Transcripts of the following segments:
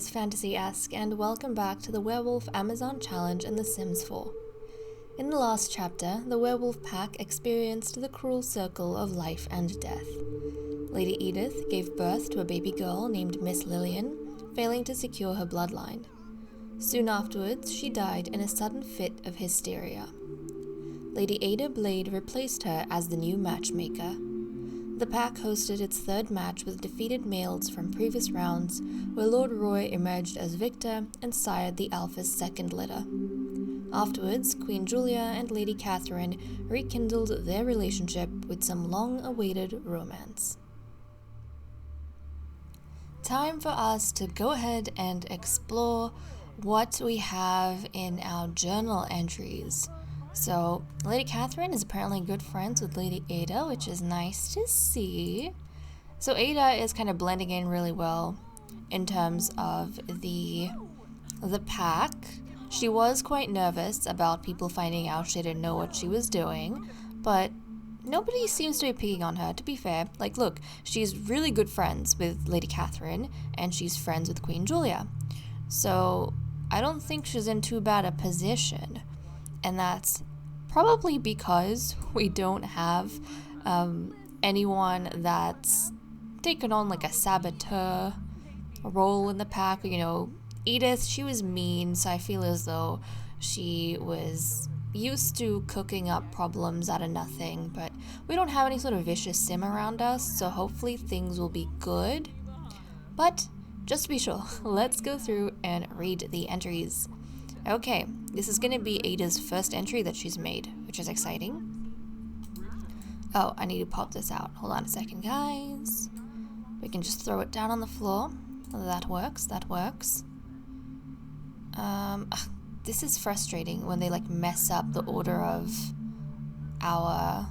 guys, Fantasy-esque, and welcome back to the Werewolf Amazon Challenge in The Sims 4. In the last chapter, the werewolf pack experienced the cruel circle of life and death. Lady Edith gave birth to a baby girl named Miss Lillian, failing to secure her bloodline. Soon afterwards, she died in a sudden fit of hysteria. Lady Ada Blade replaced her as the new matchmaker. The pack hosted its third match with defeated males from previous rounds, where Lord Roy emerged as victor and sired the Alpha's second litter. Afterwards, Queen Julia and Lady Catherine rekindled their relationship with some long-awaited romance. Time for us to go ahead and explore what we have in our journal entries. So, Lady Catherine is apparently good friends with Lady Ada, which is nice to see. So Ada is kind of blending in really well in terms of the pack. She was quite nervous about people finding out she didn't know what she was doing, but nobody seems to be picking on her, to be fair. Like, look, she's really good friends with Lady Catherine, and she's friends with Queen Julia. So I don't think she's in too bad a position. And that's probably because we don't have anyone that's taken on like a saboteur role in the pack. You know, Edith, she was mean, so I feel as though she was used to cooking up problems out of nothing. But we don't have any sort of vicious sim around us, so hopefully things will be good. But just to be sure, let's go through and read the entries. Okay, this is going to be Ada's first entry that she's made, which is exciting. Oh, I need to pop this out. Hold on a second, guys. We can just throw it down on the floor. That works, that works. This is frustrating when they like mess up the order of our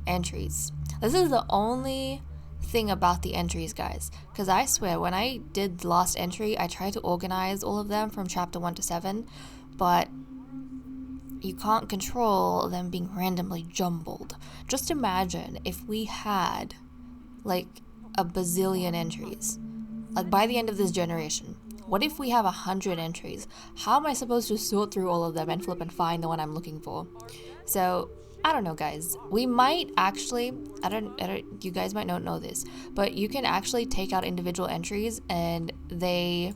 entries. This is the only thing about the entries, guys, because I swear when I did the last entry, I tried to organize all of them from chapter 1 to 7, but you can't control them being randomly jumbled. Just imagine if we had like a bazillion entries, like by the end of this generation. What if we have 100 entries? How am I supposed to sort through all of them and flip and find the one I'm looking for? So I don't know, guys. We might actually, I don't, you guys might not know this, but you can actually take out individual entries and they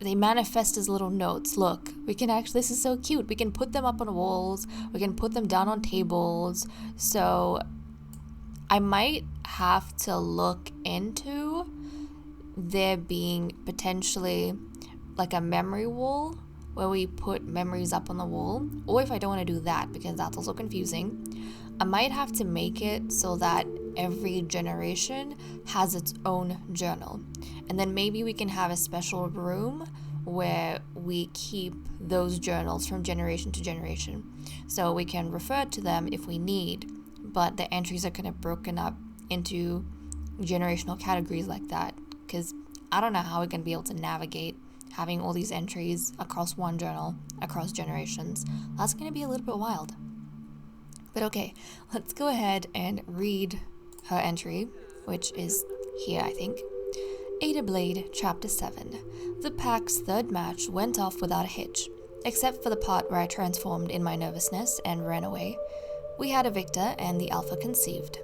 manifest as little notes. Look, we can actually, this is so cute. We can put them up on walls. We can put them down on tables. So I might have to look into there being potentially like a memory wall where we put memories up on the wall, or if I don't want to do that because that's also confusing, I might have to make it so that every generation has its own journal, and then maybe we can have a special room where we keep those journals from generation to generation, so we can refer to them if we need, but the entries are kind of broken up into generational categories like that, because I don't know how we're going to be able to navigate having all these entries across one journal, across generations. That's going to be a little bit wild. But okay, let's go ahead and read her entry, which is here, I think. Ada Blade, Chapter 7. The pack's third match went off without a hitch, except for the part where I transformed in my nervousness and ran away. We had a victor, and the Alpha conceived.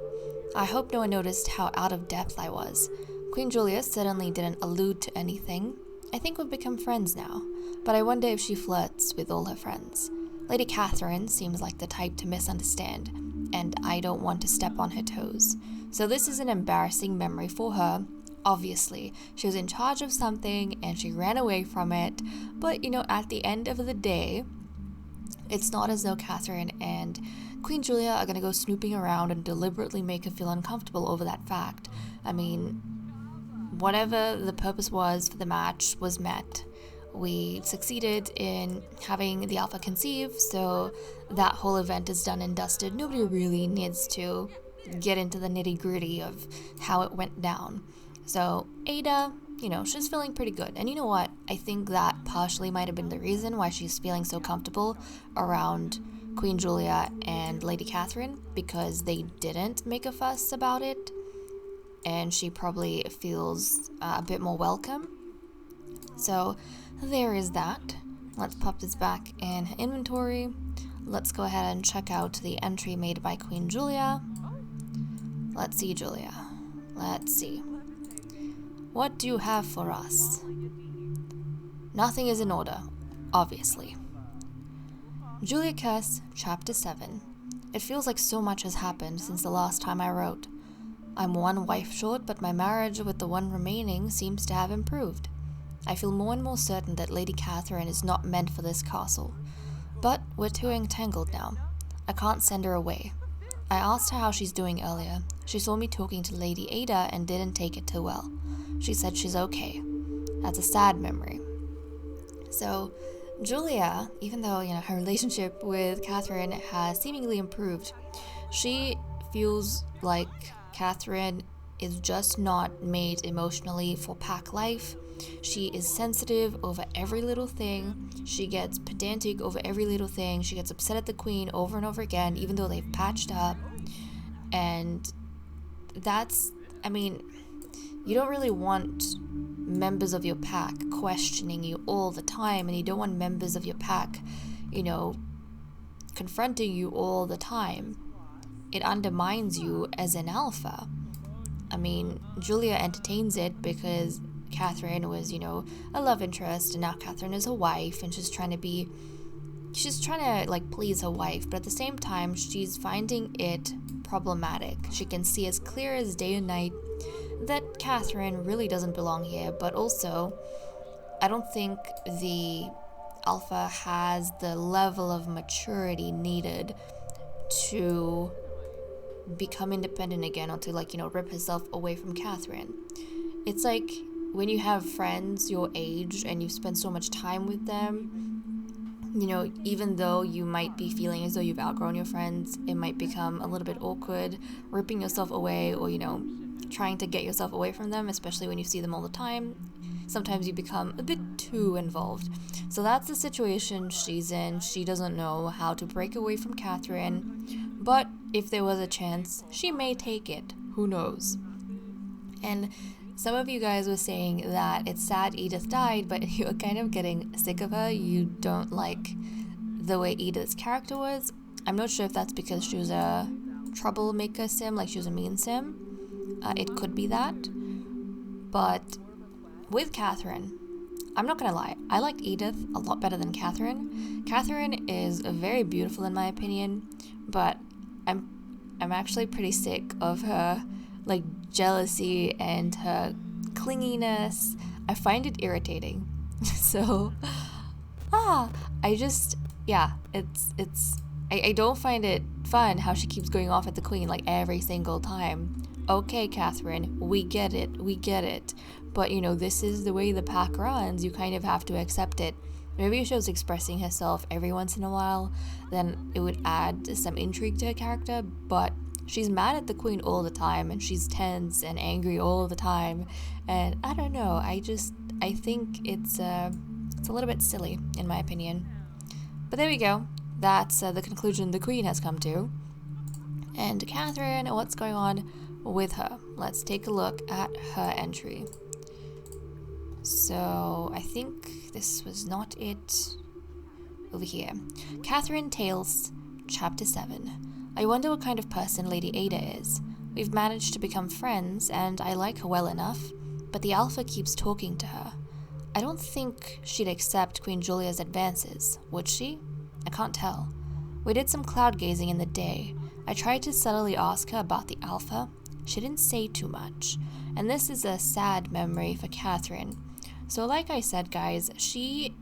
I hope no one noticed how out of depth I was. Queen Julia certainly didn't allude to anything. I think we've become friends now, but I wonder if she flirts with all her friends. Lady Catherine seems like the type to misunderstand, and I don't want to step on her toes. So this is an embarrassing memory for her. Obviously, she was in charge of something and she ran away from it, but you know, at the end of the day, it's not as though Catherine and Queen Julia are gonna go snooping around and deliberately make her feel uncomfortable over that fact. I mean, whatever the purpose was for the match was met. We succeeded in having the Alpha conceive, so that whole event is done and dusted. Nobody really needs to get into the nitty-gritty of how it went down. So Ada, you know, she's feeling pretty good. And you know what? I think that partially might have been the reason why she's feeling so comfortable around Queen Julia and Lady Catherine, because they didn't make a fuss about it. And she probably feels a bit more welcome So there is that. Let's pop this back in inventory. Let's go ahead and check out the entry made by Queen Julia. Let's see, Julia. Let's see. What do you have for us? Nothing is in order, obviously. Julia Curse, Chapter 7. It feels like so much has happened since the last time I wrote. I'm one wife short, but my marriage with the one remaining seems to have improved. I feel more and more certain that Lady Catherine is not meant for this castle. But we're too entangled now. I can't send her away. I asked her how she's doing earlier. She saw me talking to Lady Ada and didn't take it too well. She said she's okay. That's a sad memory. So, Julia, even though, her relationship with Catherine has seemingly improved, she feels like Catherine is just not made emotionally for pack life. She is sensitive over every little thing. She gets pedantic over every little thing. She gets upset at the queen over and over again, even though they've patched up. And that's, you don't really want members of your pack questioning you all the time, and you don't want members of your pack, confronting you all the time. It undermines you as an alpha. Julia entertains it because Catherine was, a love interest, and now Catherine is a wife, and she's trying to please her wife, but at the same time, she's finding it problematic. She can see as clear as day and night that Catherine really doesn't belong here, but also, I don't think the alpha has the level of maturity needed to become independent again, or to rip herself away from Catherine. It's like when you have friends your age and you've spent so much time with them, even though you might be feeling as though you've outgrown your friends, it might become a little bit awkward ripping yourself away, or trying to get yourself away from them, especially when you see them all the time. Sometimes you become a bit too involved. So that's the situation she's in. She doesn't know how to break away from Catherine, but if there was a chance, she may take it. Who knows? And some of you guys were saying that it's sad Edith died, but you're kind of getting sick of her. You don't like the way Edith's character was. I'm not sure if that's because she was a troublemaker sim, like she was a mean sim. It could be that. But with Catherine, I'm not gonna lie, I liked Edith a lot better than Catherine. Catherine is very beautiful in my opinion, but I'm actually pretty sick of her jealousy and her clinginess. I find it irritating. So I don't find it fun how she keeps going off at the queen every single time. Okay, Catherine, we get it. But this is the way the pack runs. You kind of have to accept it. Maybe if she was expressing herself every once in a while, then it would add some intrigue to her character, but she's mad at the queen all the time, and she's tense and angry all the time, and I don't know, I think it's a little bit silly, in my opinion. But there we go. That's the conclusion the queen has come to. And Catherine, what's going on with her? Let's take a look at her entry. So, I think this was not it. Over here. Catherine Tales, Chapter 7. I wonder what kind of person Lady Ada is. We've managed to become friends, and I like her well enough, but the Alpha keeps talking to her. I don't think she'd accept Queen Julia's advances, would she? I can't tell. We did some cloud gazing in the day. I tried to subtly ask her about the Alpha. She didn't say too much, and this is a sad memory for Catherine. So like I said, guys, she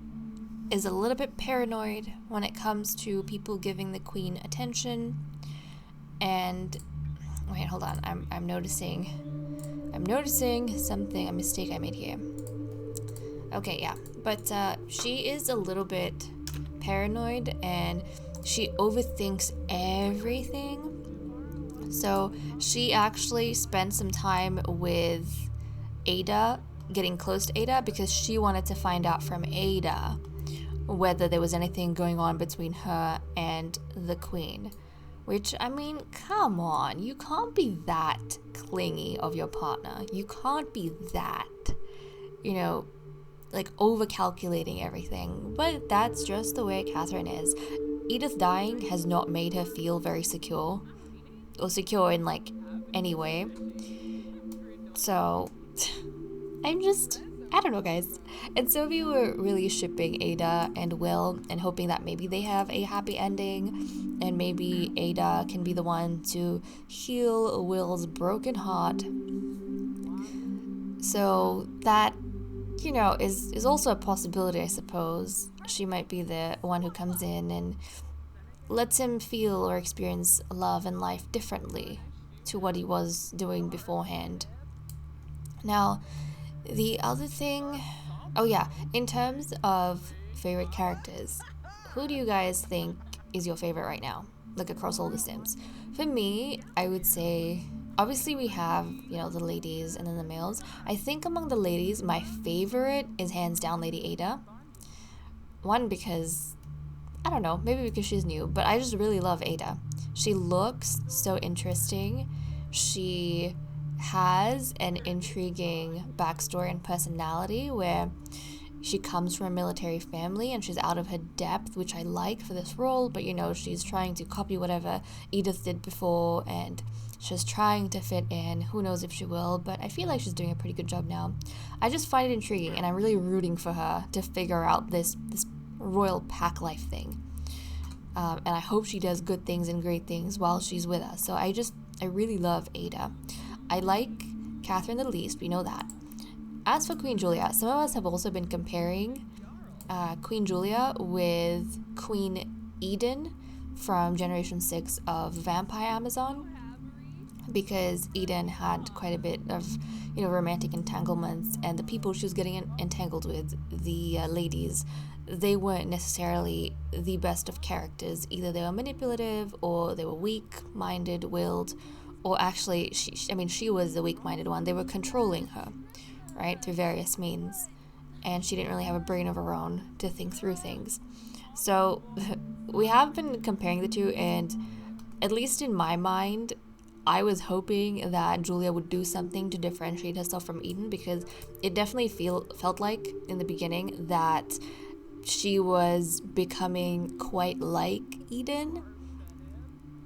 is a little bit paranoid when it comes to people giving the queen attention. And wait, hold on. I'm noticing something, a mistake I made here. Okay, yeah. But she is a little bit paranoid, and she overthinks everything. So she actually spent some time with Ada, getting close to Ada, because she wanted to find out from Ada whether there was anything going on between her and the queen. Which, come on, you can't be that clingy of your partner. You can't be that, like over calculating everything. But that's just the way Catherine is. Edith dying has not made her feel very secure, or secure in like any way. So I don't know, guys. And so we were really shipping Ada and Will and hoping that maybe they have a happy ending and maybe Ada can be the one to heal Will's broken heart. So that, you know, is also a possibility, I suppose. She might be the one who comes in and lets him feel or experience love and life differently to what he was doing beforehand. Now, the other thing, oh yeah, in terms of favorite characters, who do you guys think is your favorite right now? Like across all the Sims. For me, I would say, obviously we have, you know, the ladies and then the males. I think among the ladies, my favorite is hands down Lady Ada. One, because, I don't know, maybe because she's new, but I just really love Ada. She looks so interesting. She has an intriguing backstory and personality where she comes from a military family and she's out of her depth, which I like for this role, but you know, she's trying to copy whatever Edith did before and she's trying to fit in. Who knows if she will, but I feel like she's doing a pretty good job now. I just find it intriguing and I'm really rooting for her to figure out this royal pack life thing. And I hope she does good things and great things while she's with us. So I really love Ada. I like Catherine the least, we know that. As for Queen Julia, some of us have also been comparing Queen Julia with Queen Eden from Generation 6 of Vampire Amazon, because Eden had quite a bit of, you know, romantic entanglements, and the people she was getting entangled with, the ladies, they weren't necessarily the best of characters. Either they were manipulative or they were weak-minded, willed, or actually, she was the weak-minded one. They were controlling her, right, through various means. And she didn't really have a brain of her own to think through things. So we have been comparing the two, and at least in my mind, I was hoping that Julia would do something to differentiate herself from Eden, because it definitely felt like in the beginning that she was becoming quite like Eden.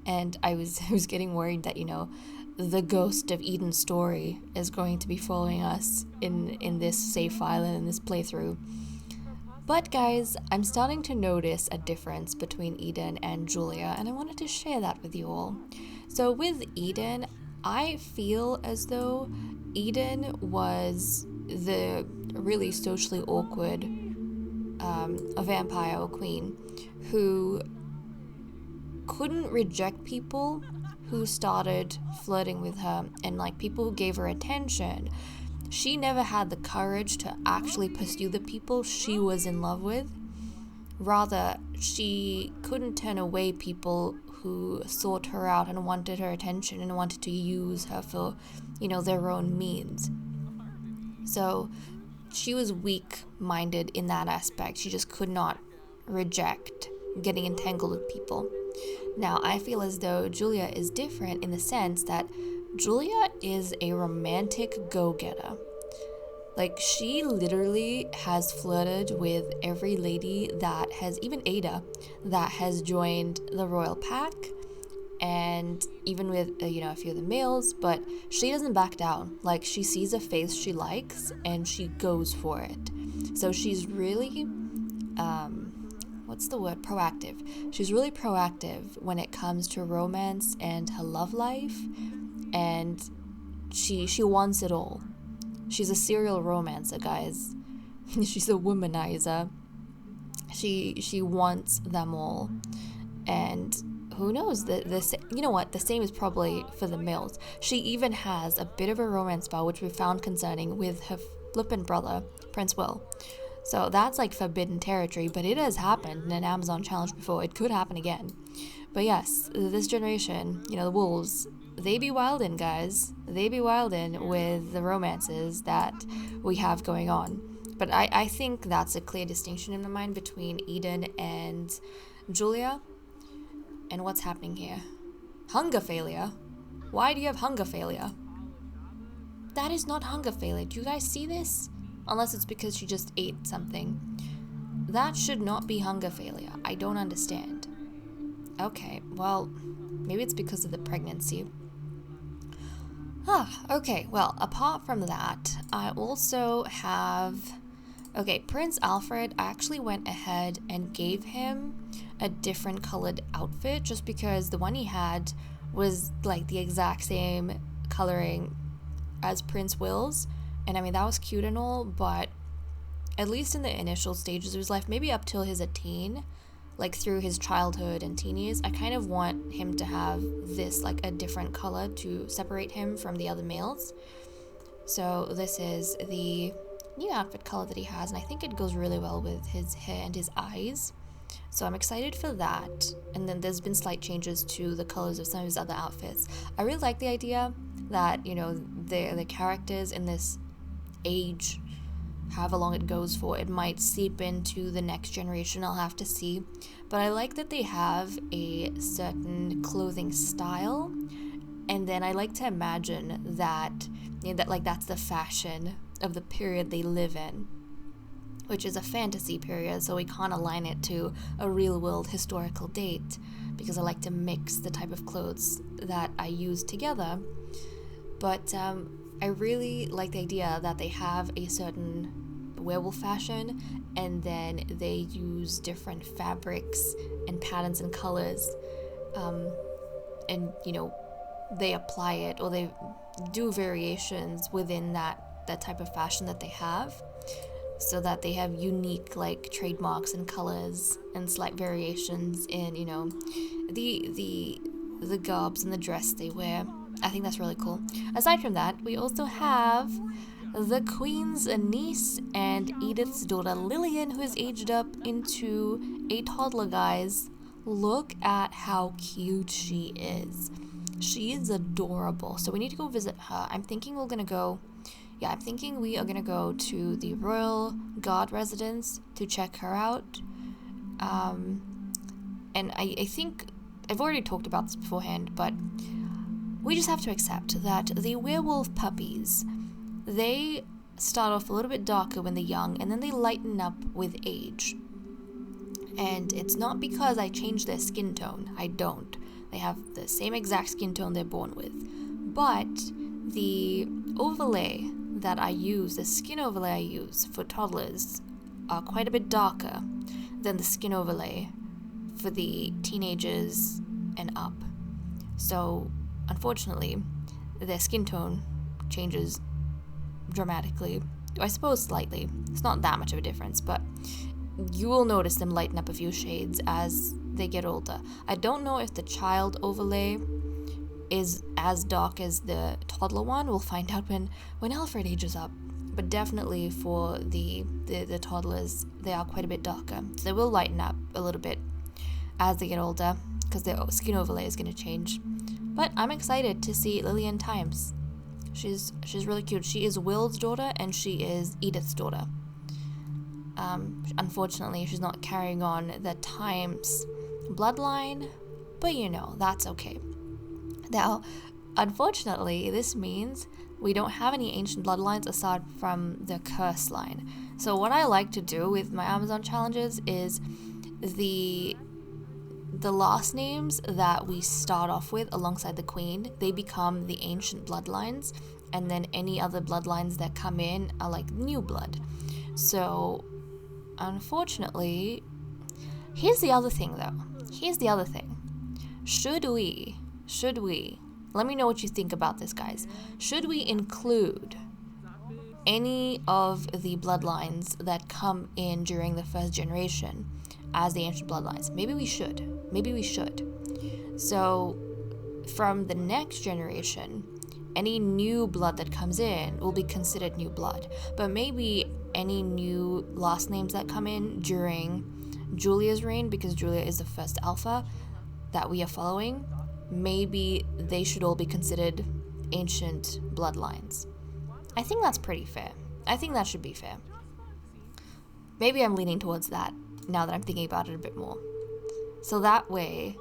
And I was getting worried that, you know, the ghost of Eden's story is going to be following us in this save file and in this playthrough. But guys, I'm starting to notice a difference between Eden and Julia, and I wanted to share that with you all. So with Eden, I feel as though Eden was the really socially awkward a vampire or queen who couldn't reject people who started flirting with her and like people who gave her attention. She never had the courage to actually pursue the people she was in love with. Rather, she couldn't turn away people who sought her out and wanted her attention and wanted to use her for, you know, their own means. So she was weak-minded in that aspect. She just could not reject getting entangled with people. Now, I feel as though Julia is different in the sense that Julia is a romantic go-getter. Like, she literally has flirted with every lady that has, even Ada, that has joined the royal pack, and even with, you know, a few of the males, but she doesn't back down. Like, she sees a face she likes, and she goes for it. So she's really, proactive. She's really proactive when it comes to romance and her love life, and she wants it all. She's a serial romancer, guys. She's a womanizer. She wants them all, and who knows? You know what? The same is probably for the males. She even has a bit of a romance spell, which we found concerning with her flippant brother, Prince Will. So that's like forbidden territory, but it has happened in an Amazon challenge before. It could happen again. But yes, this generation, you know, the wolves, they be wildin', guys. They be wildin' with the romances that we have going on. But I think that's a clear distinction in my mind between Eden and Julia. And what's happening here? Hunger failure? Why do you have hunger failure? That is not hunger failure. Do you guys see this? unless it's because she just ate something. That should not be hunger failure. I don't understand. Okay, well, maybe it's because of the pregnancy. Okay, well, apart from that, I also have... Okay, Prince Alfred, I actually went ahead and gave him a different colored outfit just because the one he had was like the exact same coloring as Prince Will's. And I mean, that was cute and all, but at least in the initial stages of his life, maybe up till he's a teen, like through his childhood and teen years, I kind of want him to have this, like a different color to separate him from the other males. So this is the new outfit color that he has, and I think it goes really well with his hair and his eyes. So I'm excited for that. And then there's been slight changes to the colors of some of his other outfits. I really like the idea that, you know, the characters in this age, however long it goes for, it might seep into the next generation. I'll have to see. But I like that they have a certain clothing style, and then I like to imagine that, you know, that like that's the fashion of the period they live in, which is a fantasy period, so we can't align it to a real world historical date, because I like to mix the type of clothes that I use together. But I really like the idea that they have a certain werewolf fashion, and then they use different fabrics and patterns and colors, and you know, they apply it, or they do variations within that type of fashion that they have, so that they have unique like trademarks and colors and slight variations in, you know, the garbs and the dress they wear. I think that's really cool. Aside from that, we also have the Queen's niece and Edith's daughter Lillian, who has aged up into a toddler, guys. Look at how cute she is. She is adorable. So we need to go visit her. I'm thinking we are gonna go to the Royal Guard residence to check her out. And I think I've already talked about this beforehand, but we just have to accept that the werewolf puppies, they start off a little bit darker when they're young, and then they lighten up with age. And it's not because I changed their skin tone. I don't. They have the same exact skin tone they're born with. But the overlay that I use, the skin overlay I use for toddlers, are quite a bit darker than the skin overlay for the teenagers and up. So, unfortunately, their skin tone changes dramatically. I suppose slightly. It's not that much of a difference, but you will notice them lighten up a few shades as they get older. I don't know if the child overlay is as dark as the toddler one. We'll find out when Alfred ages up. But definitely for the toddlers, they are quite a bit darker. So they will lighten up a little bit as they get older, because their skin overlay is going to change. But I'm excited to see Lillian Times. She's really cute. She is Will's daughter, and she is Edith's daughter. Unfortunately, she's not carrying on the Times bloodline, but you know, that's okay. Now, unfortunately, this means we don't have any ancient bloodlines aside from the curse line. So what I like to do with my Amazon challenges is the last names that we start off with alongside the queen, they become the ancient bloodlines, and then any other bloodlines that come in are like new blood. So unfortunately, here's the other thing though. Should we, let me know what you think about this, guys. Should we include any of the bloodlines that come in during the first generation as the ancient bloodlines? Maybe we should. So from the next generation, any new blood that comes in will be considered new blood. But maybe any new last names that come in during Julia's reign, because Julia is the first alpha that we are following, maybe they should all be considered ancient bloodlines. I think that's pretty fair. I think that should be fair. Maybe I'm leaning towards that now that I'm thinking about it a bit more. So that way,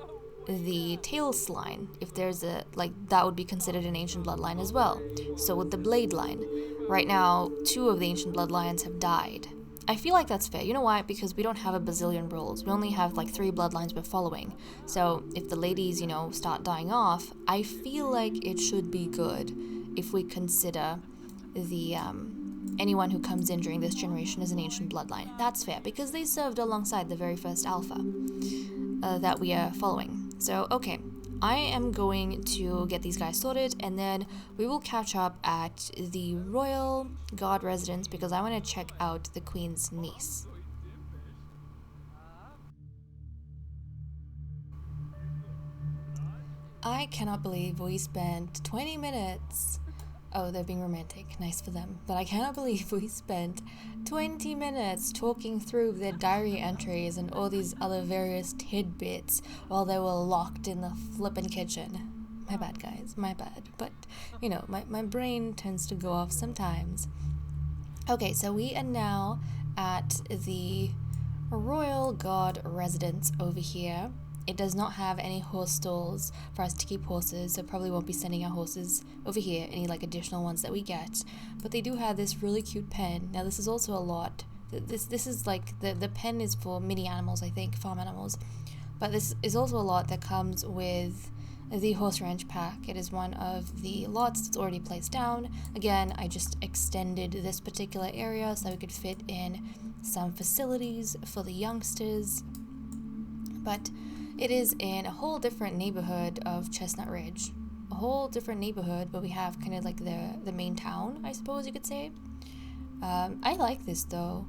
the tails line, if there's a, like, that would be considered an ancient bloodline as well. So would the blade line. Right now, 2 of the ancient bloodlines have died. I feel like that's fair. You know why? Because we don't have a bazillion rules. We only have like 3 bloodlines we're following. So if the ladies, you know, start dying off, I feel like it should be good if we consider the anyone who comes in during this generation as an ancient bloodline. That's fair because they served alongside the very first alpha that we are following. So, okay, I am going to get these guys sorted, and then we will catch up at the Royal Guard residence because I want to check out the Queen's niece. I cannot believe we spent 20 minutes. Oh, they're being romantic. Nice for them. But I cannot believe we spent 20 minutes talking through their diary entries and all these other various tidbits while they were locked in the flippin' kitchen. My bad, guys. My bad. But, you know, my brain tends to go off sometimes. Okay, so we are now at the Royal Guard residence over here. It does not have any horse stalls for us to keep horses, so probably won't be sending our horses over here, any like additional ones that we get. But they do have this really cute pen. Now this is also a lot. This is like, the pen is for mini animals, I think, farm animals. But this is also a lot that comes with the horse ranch pack. It is one of the lots that's already placed down. Again, I just extended this particular area so we could fit in some facilities for the youngsters. But it is in a whole different neighborhood of Chestnut Ridge. A whole different neighborhood, but we have kind of like the main town, I suppose you could say. I like this though.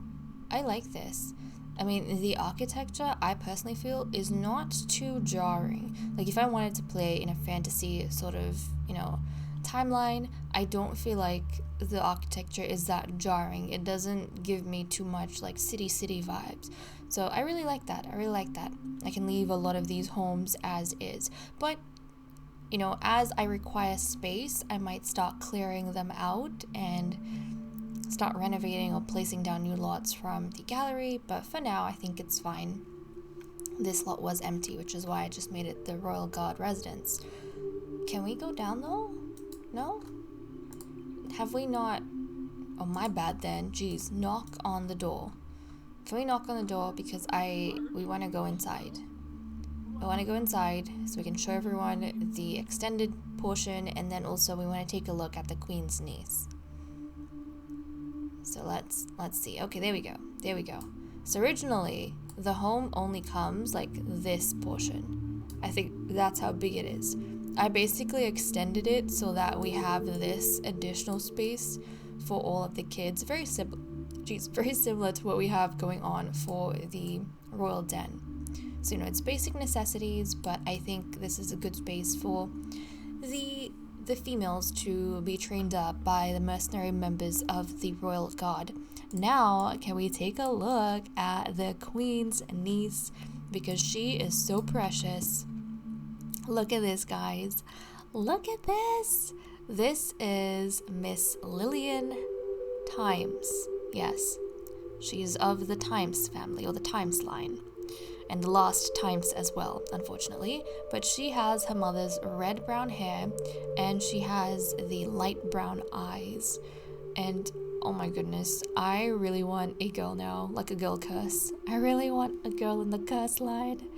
I like this. I mean, the architecture, I personally feel, is not too jarring. Like, if I wanted to play in a fantasy sort of, you know, timeline, I don't feel like the architecture is that jarring. It doesn't give me too much like city vibes. So I really like that. I can leave a lot of these homes as is. But, you know, as I require space, I might start clearing them out and start renovating or placing down new lots from the gallery. But for now, I think it's fine. This lot was empty, which is why I just made it the Royal Guard residence. Can we go down though? No? Have we not? Oh, my bad then. Jeez, knock on the door. Can we knock on the door? Because we want to go inside. I want to go inside so we can show everyone the extended portion, and then also we want to take a look at the Queen's niece. So let's see. Okay, there we go. So originally, the home only comes like this portion. I think that's how big it is. I basically extended it so that we have this additional space for all of the kids. Very similar to what we have going on for the Royal Den. So, you know, it's basic necessities, but I think this is a good space for the females to be trained up by the mercenary members of the Royal Guard. Now, can we take a look at the Queen's niece? Because she is so precious. Look at this, guys. Look at this. This is Miss Lillian Times. Yes, she's of the Times family, or the Times line. And the last Times as well, unfortunately. But she has her mother's red-brown hair, and she has the light brown eyes. And oh my goodness, I really want a girl now, like a girl curse. I really want a girl in the curse line.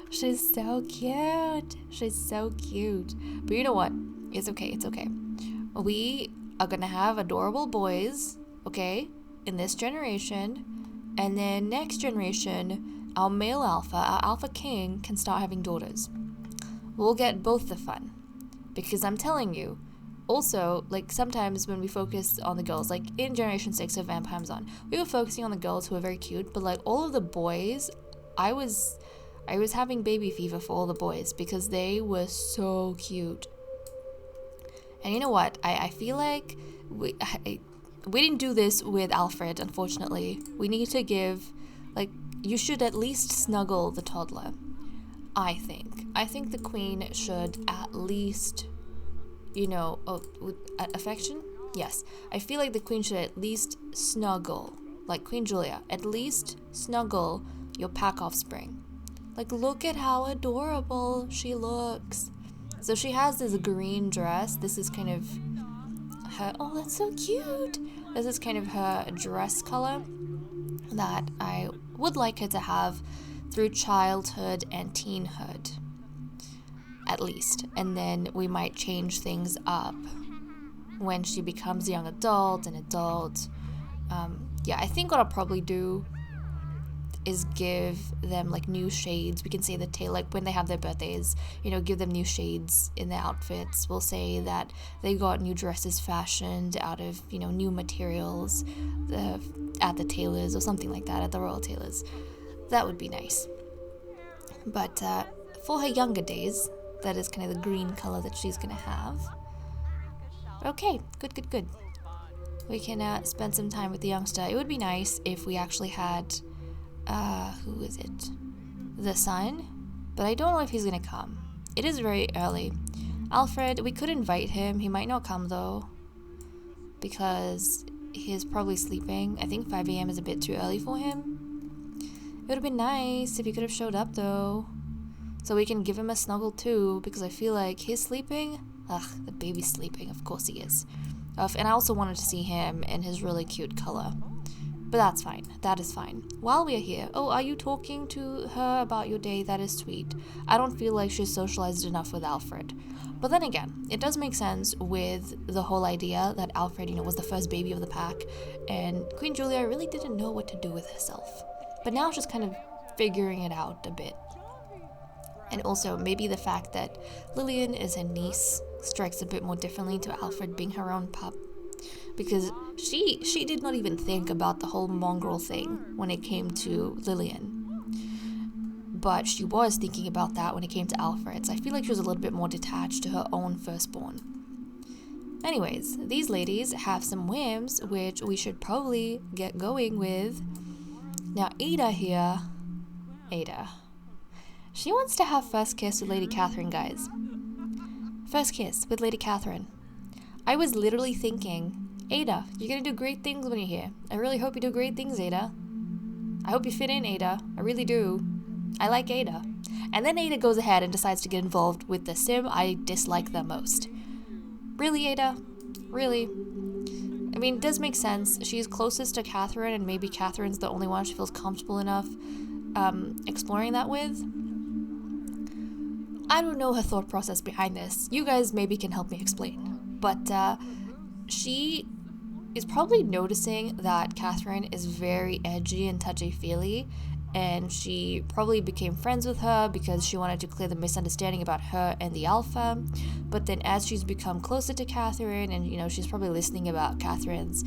She's so cute. But you know what? It's okay. We are gonna have adorable boys, okay, in this generation. And then next generation, our male alpha, our alpha king, can start having daughters. We'll get both the fun. Because I'm telling you, also, like, sometimes when we focus on the girls, like in Generation 6 of Vampire Amazon, we were focusing on the girls who were very cute, but like all of the boys, I was having baby fever for all the boys because they were so cute. And you know what? I feel like we didn't do this with Alfred, unfortunately. We need to give, like, you should at least snuggle the toddler. I think the queen should at least, you know, affection? Yes. I feel like the queen should at least snuggle, like Queen Julia, at least snuggle your pack offspring. Like, look at how adorable she looks. So she has this green dress. This is kind of her, oh, that's so cute. This is kind of her dress color that I would like her to have through childhood and teenhood, at least. And then we might change things up when she becomes a young adult, an adult. Yeah, I think what I'll probably do is give them like new shades. We can say the tail, like when they have their birthdays, you know, give them new shades in their outfits. We'll say that they got new dresses fashioned out of, you know, new materials at the tailors or something like that, at the royal tailors. That would be nice. But for her younger days, that is kind of the green color that she's gonna have. Okay, good. We can spend some time with the youngster. It would be nice if we actually had who is it? The son? But I don't know if he's gonna come. It is very early. Alfred, we could invite him. He might not come though, because he's probably sleeping. I think 5 a.m. is a bit too early for him. It would have been nice if he could have showed up though, so we can give him a snuggle too, because I feel like he's sleeping. Ugh, the baby's sleeping. Of course he is. And I also wanted to see him in his really cute color. But that's fine. That is fine. While we are here, oh, are you talking to her about your day? That is sweet. I don't feel like she's socialized enough with Alfred. But then again, it does make sense with the whole idea that Alfred, you know, was the first baby of the pack, and Queen Julia really didn't know what to do with herself. But now she's kind of figuring it out a bit. And also, maybe the fact that Lillian is her niece strikes a bit more differently to Alfred being her own pup. Because she did not even think about the whole mongrel thing when it came to Lillian. But she was thinking about that when it came to Alfred. So I feel like she was a little bit more detached to her own firstborn. Anyways, these ladies have some whims, which we should probably get going with. Now, Ada here. Ada. She wants to have first kiss with Lady Catherine, guys. First kiss with Lady Catherine. I was literally thinking, Ada, you're gonna do great things when you're here. I really hope you do great things, Ada. I hope you fit in, Ada. I really do. I like Ada. And then Ada goes ahead and decides to get involved with the sim I dislike the most. Really, Ada? Really? I mean, it does make sense. She's closest to Catherine, and maybe Catherine's the only one she feels comfortable enough exploring that with. I don't know her thought process behind this. You guys maybe can help me explain. But she is probably noticing that Catherine is very edgy and touchy-feely, and she probably became friends with her because she wanted to clear the misunderstanding about her and the alpha. But then as she's become closer to Catherine, and you know, she's probably listening about Catherine's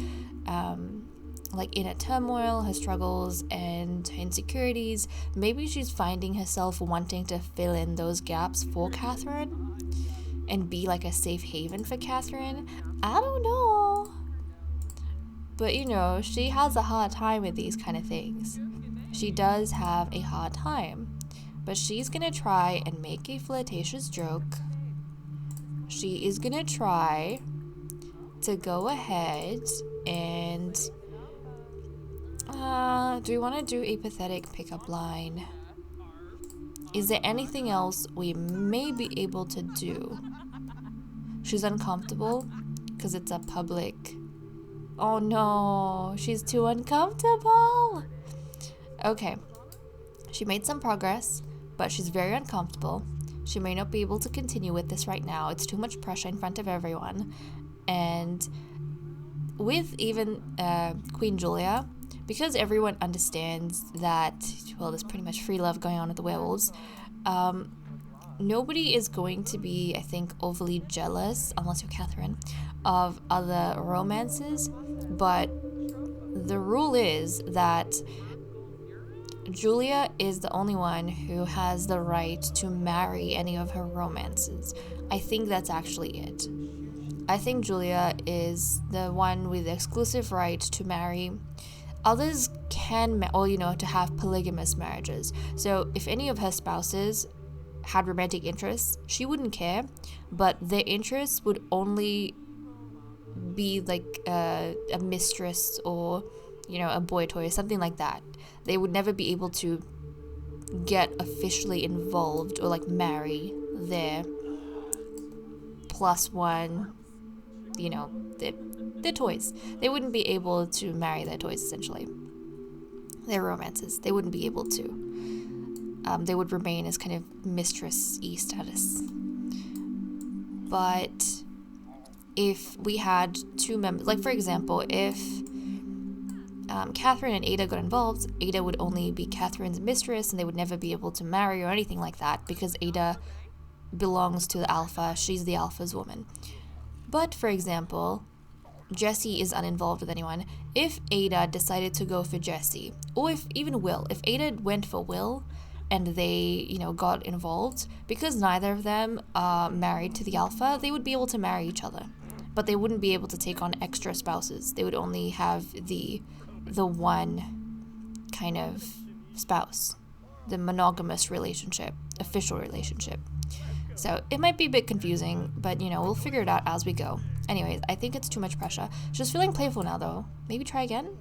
like inner turmoil, her struggles and her insecurities, maybe she's finding herself wanting to fill in those gaps for Catherine and be like a safe haven for Catherine. I don't know. But you know, she has a hard time with these kind of things. She does have a hard time. But she's gonna try and make a flirtatious joke. She is gonna try to go ahead and do we want to do a pathetic pickup line? Is there anything else we may be able to do? She's uncomfortable because it's a public. Oh no, she's too uncomfortable. Okay, she made some progress, but she's very uncomfortable. She may not be able to continue with this right now. It's too much pressure in front of everyone. And with even Queen Julia, because everyone understands that, well, there's pretty much free love going on with the werewolves, nobody is going to be, I think, overly jealous, unless you're Catherine, of other romances. But the rule is that Julia is the only one who has the right to marry any of her romances. I think that's actually it. I think Julia is the one with the exclusive right to marry. Others can, to have polygamous marriages. So if any of her spouses had romantic interests, she wouldn't care, but their interests would only be like a mistress or, a boy toy or something like that. They would never be able to get officially involved or like marry their +1, you know, their toys. They wouldn't be able to marry their toys, essentially. Their romances. They wouldn't be able to. They would remain as kind of mistress-y status. But if we had two members, like for example, if Catherine and Ada got involved, Ada would only be Catherine's mistress and they would never be able to marry or anything like that because Ada belongs to the alpha. She's the alpha's woman. But for example, Jessie is uninvolved with anyone. If Ada decided to go for Jessie, or if even Will, if Ada went for Will and they, you know, got involved, because neither of them are married to the alpha, they would be able to marry each other. But they wouldn't be able to take on extra spouses. They would only have the one kind of spouse, the monogamous relationship, official relationship. So it might be a bit confusing, but you know, we'll figure it out as we go. Anyways, I think it's too much pressure. She's feeling playful now though. Maybe try again?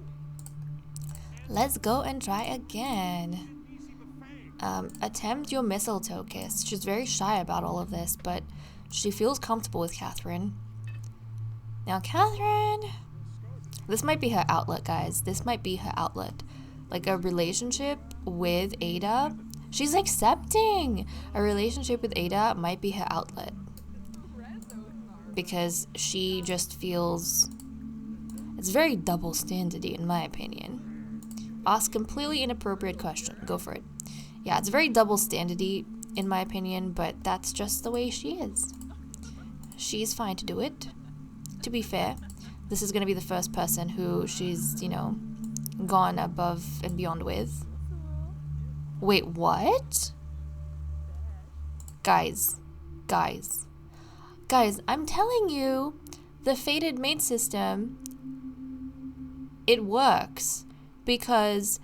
Let's go and try again. Attempt your mistletoe kiss. She's very shy about all of this, but she feels comfortable with Catherine. Now Catherine, this might be her outlet, guys. This might be her outlet. Like a relationship with Ada. She's accepting a relationship with Ada might be her outlet. Because she just feels... It's very double standardy in my opinion. Ask completely inappropriate question. Go for it. Yeah, it's very double standardy in my opinion, but that's just the way she is. She's fine to do it. To be fair, this is going to be the first person who she's, you know, gone above and beyond with. Wait, what? Guys, I'm telling you, the fated mate system, it works because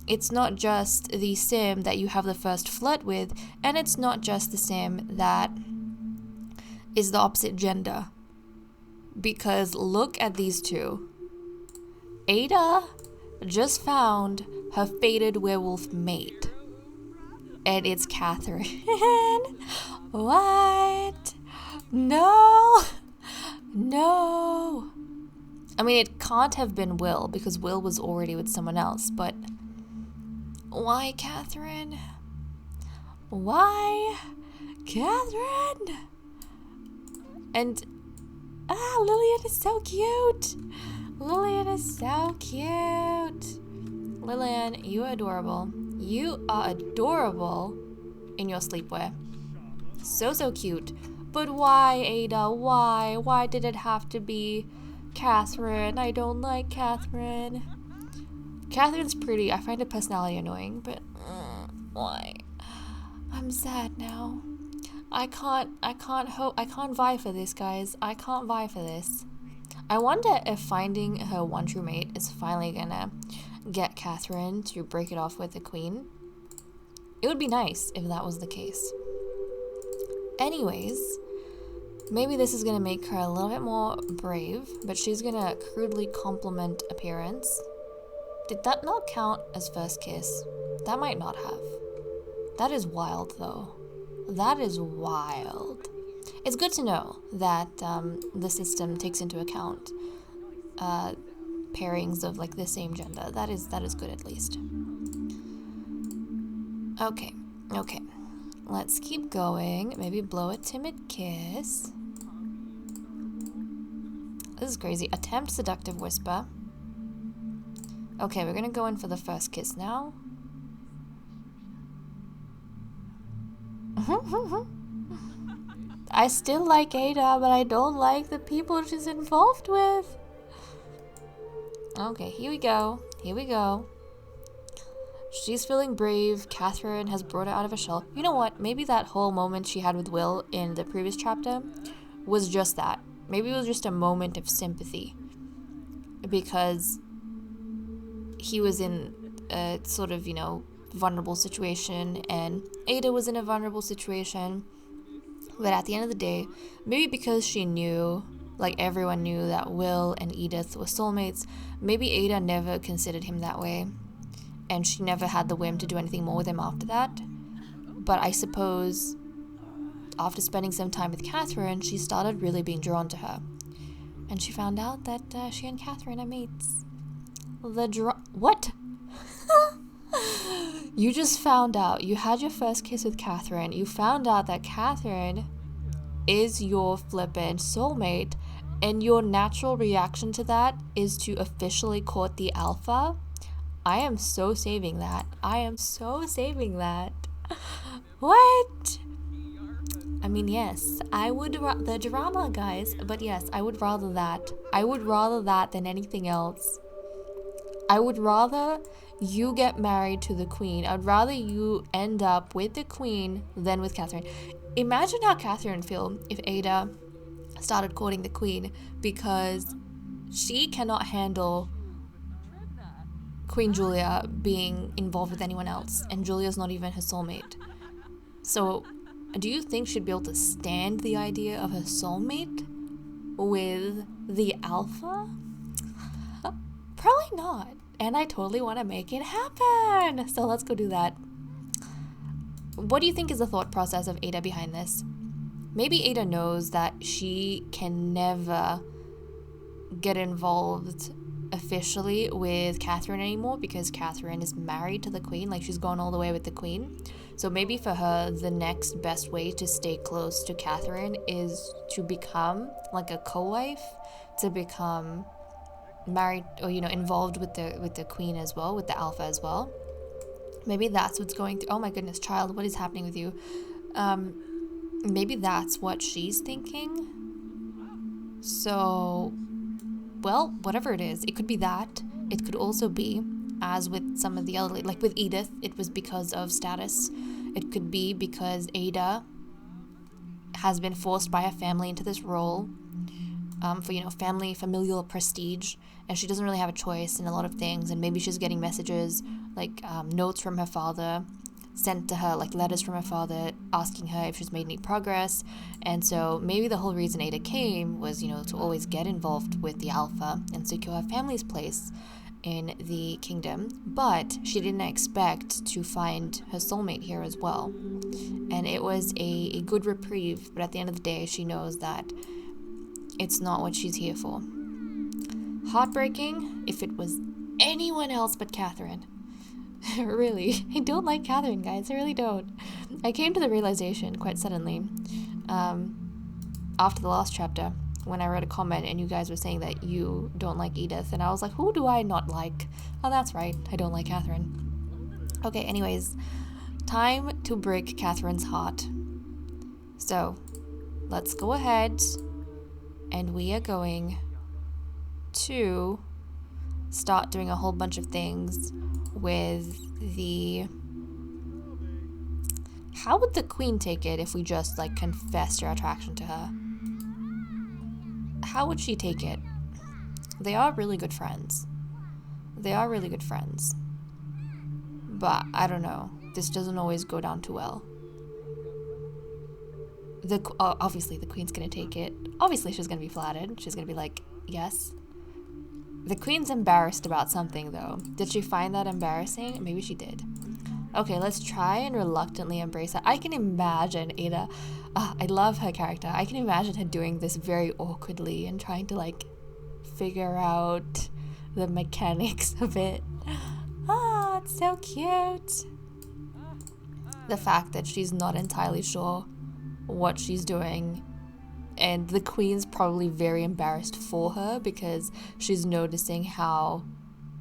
it's not just the sim that you have the first flirt with, and it's not just the sim that is the opposite gender. Because look at these two. Ada just found her fated werewolf mate. And it's Catherine. What? No. No. I mean, it can't have been Will because Will was already with someone else, but why Catherine? Why Catherine? And Lillian is so cute. Lillian is so cute. Lillian, you are adorable. You are adorable in your sleepwear. So cute. But why, Ada? Why? Why did it have to be Catherine? I don't like Catherine. Catherine's pretty. I find her personality annoying, but why? I'm sad now. I can't vie for this, guys. I can't vie for this. I wonder if finding her one true mate is finally gonna get Catherine to break it off with the queen. It would be nice if that was the case. Anyways, maybe this is gonna make her a little bit more brave, but she's gonna crudely compliment appearance. Did that not count as first kiss? That might not have. That is wild, though. That is wild. It's good to know that the system takes into account pairings of like the same gender. That is good at least. Okay. Let's keep going. Maybe blow a timid kiss. This is crazy. Attempt seductive whisper. Okay, we're gonna go in for the first kiss now. I still like Ada, but I don't like the people she's involved with. Okay, here we go. She's feeling brave. Catherine has brought her out of a shell. You know what? Maybe that whole moment she had with Will in the previous chapter was just that. Maybe it was just a moment of sympathy. Because he was in a sort of, you know, vulnerable situation, and Ada was in a vulnerable situation. But at the end of the day, maybe because she knew, like everyone knew that Will and Edith were soulmates, maybe Ada never considered him that way. and she never had the whim to do anything more with him after that. But I suppose after spending some time with Catherine, she started really being drawn to her. And she found out that she and Catherine are mates. What? You just found out. You had your first kiss with Catherine. You found out that Catherine is your flippin' soulmate. And your natural reaction to that is to officially court the alpha. I am so saving that. What? I mean, yes, I would the drama, guys, but yes, I would rather that. I would rather that than anything else. I would rather you get married to the queen. I'd rather you end up with the queen than with Catherine. Imagine how Catherine would feel if Ada started courting the queen, because she cannot handle Queen Julia being involved with anyone else, and Julia's not even her soulmate. So, do you think she'd be able to stand the idea of her soulmate with the alpha? Probably not. And I totally want to make it happen. So let's go do that. What do you think is the thought process of Ada behind this? Maybe Ada knows that she can never get involved officially with Catherine anymore because Catherine is married to the queen. Like, she's gone all the way with the queen. So maybe for her, the next best way to stay close to Catherine is to become like a co-wife, to become married or, you know, involved with the queen as well, with the alpha as well. Maybe that's what's going through. Oh my goodness, child, what is happening with you? Maybe that's what she's thinking. So, well, whatever it is, it could be that. It could also be, as with some of the other, like with Edith, it was because of status. It could be because Ada has been forced by her family into this role for, you know, familial prestige, and she doesn't really have a choice in a lot of things. And maybe she's getting messages, like notes from her father sent to her, like letters from her father asking her if she's made any progress. And so maybe the whole reason Ada came was, you know, to always get involved with the alpha and secure her family's place in the kingdom. But she didn't expect to find her soulmate here as well. And it was a good reprieve, but at the end of the day, she knows that it's not what she's here for. Heartbreaking if it was anyone else but Catherine. Really, I don't like Catherine, guys. I really don't. I came to the realization quite suddenly after the last chapter when I read a comment and you guys were saying that you don't like Edith, and I was like, who do I not like? Oh, that's right, I don't like Catherine. Okay, anyways, time to break Catherine's heart. So, let's go ahead and we are going to start doing a whole bunch of things with the... How would the queen take it if we just, like, confessed our attraction to her? How would she take it? They are really good friends. But, I don't know. This doesn't always go down too well. Obviously, the queen's gonna take it. Obviously, she's gonna be flattered. She's gonna be like, yes. The queen's embarrassed about something, though. Did she find that embarrassing? Maybe she did. Okay, let's try and reluctantly embrace it. I can imagine Ada. I love her character. I can imagine her doing this very awkwardly and trying to, like, figure out the mechanics of it. It's so cute. The fact that she's not entirely sure what she's doing, and the queen's probably very embarrassed for her because she's noticing how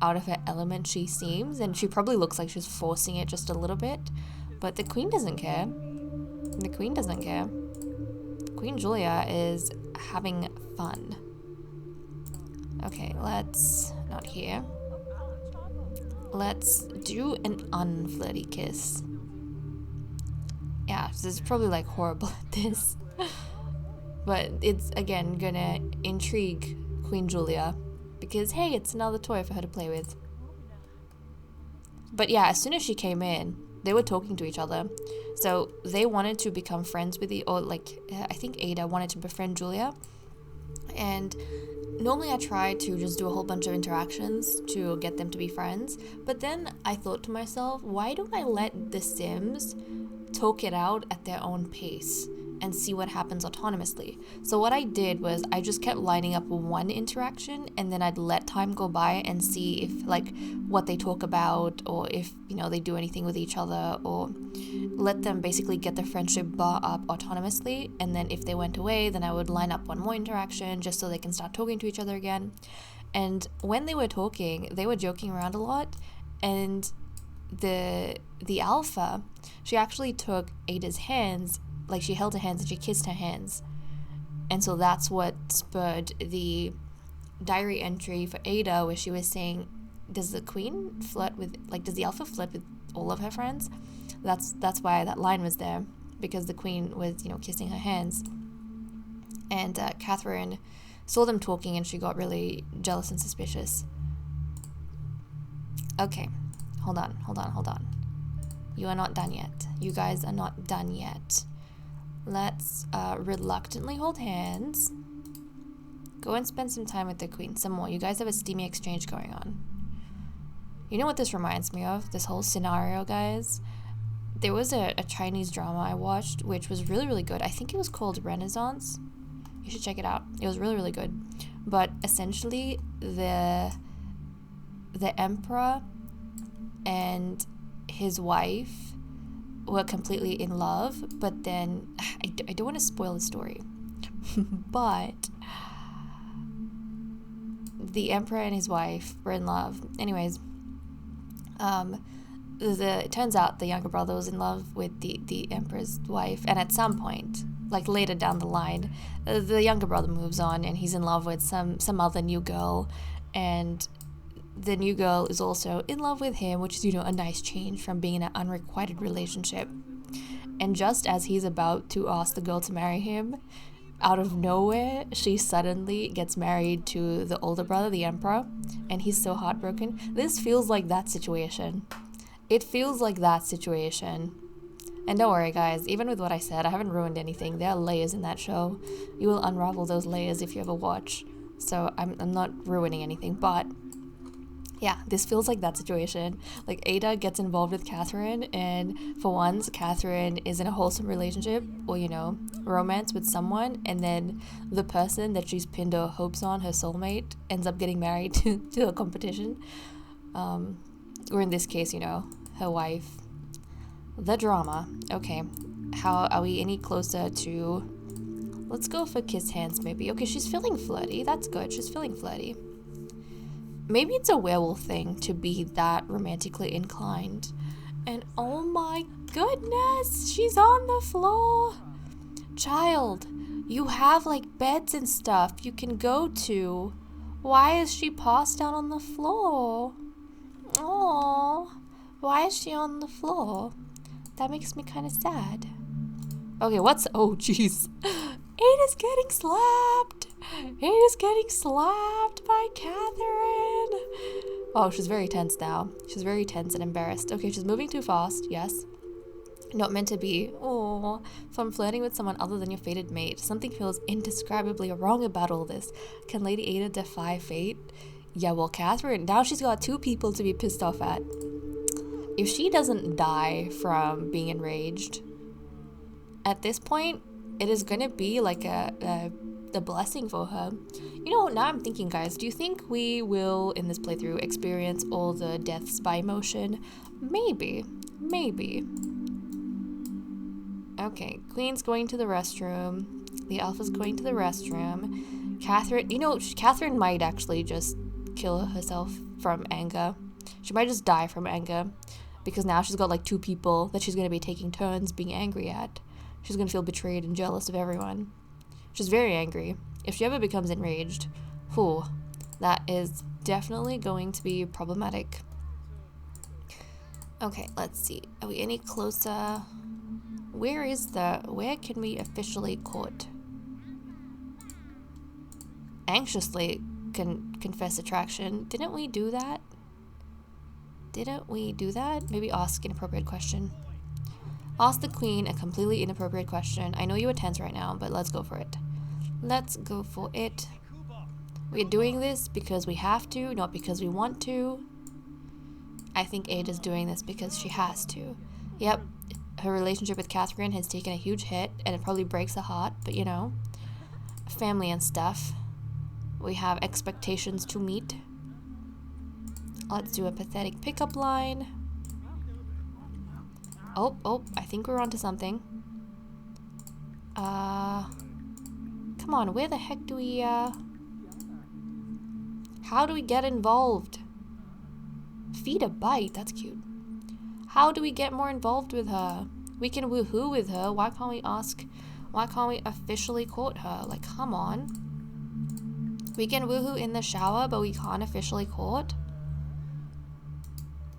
out of her element she seems, and she probably looks like she's forcing it just a little bit, but the queen doesn't care. Queen Julia is having fun. Okay, let's not here. Let's do an unflirty kiss. Yeah, this is probably like horrible at this. But it's, again, gonna intrigue Queen Julia because, hey, it's another toy for her to play with. But yeah, as soon as she came in, they were talking to each other. So they wanted to become friends with I think Ada wanted to befriend Julia. And normally I try to just do a whole bunch of interactions to get them to be friends, but then I thought to myself, why don't I let the Sims talk it out at their own pace and see what happens autonomously? So what I did was I just kept lining up one interaction, and then I'd let time go by and see if, like, what they talk about, or if, you know, they do anything with each other, or let them basically get their friendship bar up autonomously. And then if they went away, then I would line up one more interaction just so they can start talking to each other again. And when they were talking, they were joking around a lot, and the alpha, she actually took Ada's hands, like she held her hands and she kissed her hands. And so that's what spurred the diary entry for Ada, where she was saying, does the queen flirt with, like, does the alpha flirt with all of her friends? That's why that line was there, because the queen was, you know, kissing her hands. And Catherine saw them talking and she got really jealous and suspicious. Okay, hold on. You are not done yet. You guys are not done yet. Let's reluctantly hold hands. Go and spend some time with the queen. Some more. You guys have a steamy exchange going on. You know what this reminds me of? This whole scenario, guys? There was a Chinese drama I watched, which was really, really good. I think it was called Renaissance. You should check it out. It was really, really good. But essentially, the emperor and his wife were completely in love, but then I don't want to spoil the story, but the emperor and his wife were in love. Anyways, it turns out the younger brother was in love with the emperor's wife, and at some point, like later down the line, the younger brother moves on and he's in love with some other new girl, and the new girl is also in love with him, which is, you know, a nice change from being in an unrequited relationship. And just as he's about to ask the girl to marry him, out of nowhere, she suddenly gets married to the older brother, the emperor, and he's so heartbroken. This feels like that situation. It feels like that situation. And don't worry, guys, even with what I said, I haven't ruined anything. There are layers in that show. You will unravel those layers if you ever watch. So I'm not ruining anything, but yeah, this feels like that situation. Like, Ada gets involved with Catherine, and for once, Catherine is in a wholesome relationship, or, you know, romance with someone, and then the person that she's pinned her hopes on, her soulmate, ends up getting married to a competition. Or in this case, you know, her wife. The drama. Okay, how are we any closer to... Let's go for kiss hands, maybe. Okay, she's feeling flirty. That's good. She's feeling flirty. Maybe it's a werewolf thing to be that romantically inclined. And oh my goodness, she's on the floor. Child, you have like beds and stuff you can go to. Why is she passed down on the floor? Oh, why is she on the floor? That makes me kind of sad. Okay, oh jeez. Ada's getting slapped. Ada's getting slapped by Catherine. Oh, she's very tense now. She's very tense and embarrassed. Okay, she's moving too fast. Yes. Not meant to be. Oh, from flirting with someone other than your fated mate. Something feels indescribably wrong about all this. Can Lady Ada defy fate? Yeah, well, Catherine, now she's got two people to be pissed off at. If she doesn't die from being enraged, at this point, it is going to be like a blessing for her. You know, now I'm thinking, guys, do you think we will, in this playthrough, experience all the deaths by emotion? Maybe. Okay, Queen's going to the restroom. The Alpha's going to the restroom. Catherine, you know, Catherine might actually just kill herself from anger. She might just die from anger, because now she's got like two people that she's going to be taking turns being angry at. She's going to feel betrayed and jealous of everyone. She's very angry. If she ever becomes enraged, that is definitely going to be problematic. Okay, let's see. Are we any closer? Where can we officially court? Anxiously confess attraction. Didn't we do that? Maybe ask an appropriate question. Ask the queen a completely inappropriate question. I know you are tense right now, but let's go for it. We're doing this because we have to, not because we want to. I think Ada's doing this because she has to. Yep, her relationship with Catherine has taken a huge hit, and it probably breaks her heart, but you know, family and stuff. We have expectations to meet. Let's do a pathetic pickup line. Oh, I think we're onto something. Come on, where the heck do we, how do we get involved? Feed a bite, that's cute. How do we get more involved with her? We can woohoo with her, why can't we officially court her? Like, come on. We can woohoo in the shower, but we can't officially court?